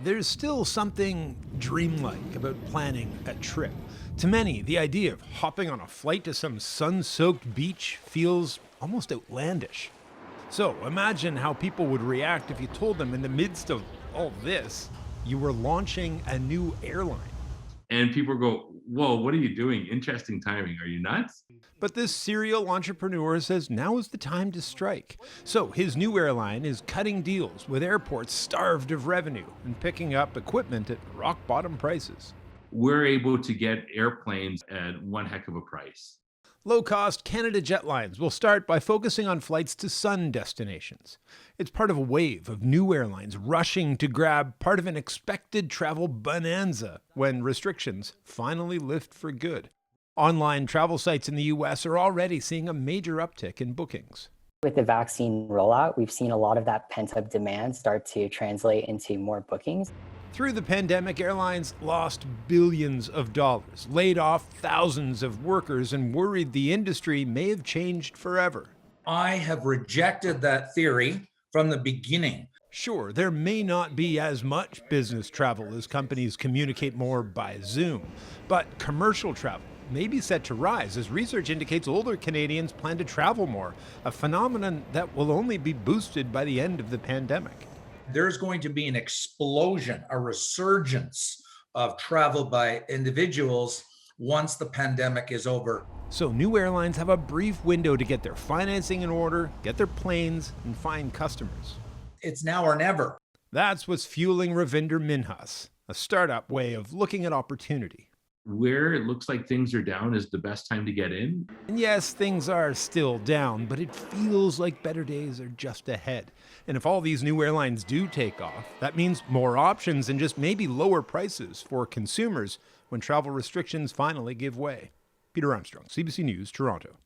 there's still something dreamlike about planning a trip. To many, the idea of hopping on a flight to some sun-soaked beach feels almost outlandish. So imagine how people would react if you told them in the midst of all this, you were launching a new airline. And people go, whoa, what are you doing? Interesting timing. Are you nuts? But this serial entrepreneur says now is the time to strike. So his new airline is cutting deals with airports starved of revenue and picking up equipment at rock bottom prices. We're able to get airplanes at one heck of a price. Low-cost Canada Jetlines will start by focusing on flights to sun destinations. It's part of a wave of new airlines rushing to grab part of an expected travel bonanza when restrictions finally lift for good. Online travel sites in the US are already seeing a major uptick in bookings. With the vaccine rollout, we've seen a lot of that pent-up demand start to translate into more bookings. Through the pandemic, airlines lost billions of dollars, laid off thousands of workers, and worried the industry may have changed forever. I have rejected that theory from the beginning. Sure, there may not be as much business travel as companies communicate more by Zoom, but commercial travel may be set to rise as research indicates older Canadians plan to travel more, a phenomenon that will only be boosted by the end of the pandemic. There's going to be an explosion, a resurgence of travel by individuals once the pandemic is over. So new airlines have a brief window to get their financing in order, get their planes, and find customers. It's now or never. That's what's fueling Ravinder Minhas, a startup way of looking at opportunity. Where it looks like things are down is the best time to get in. And yes, things are still down, but it feels like better days are just ahead. And if all these new airlines do take off, that means more options and just maybe lower prices for consumers when travel restrictions finally give way. Peter Armstrong, CBC News, Toronto.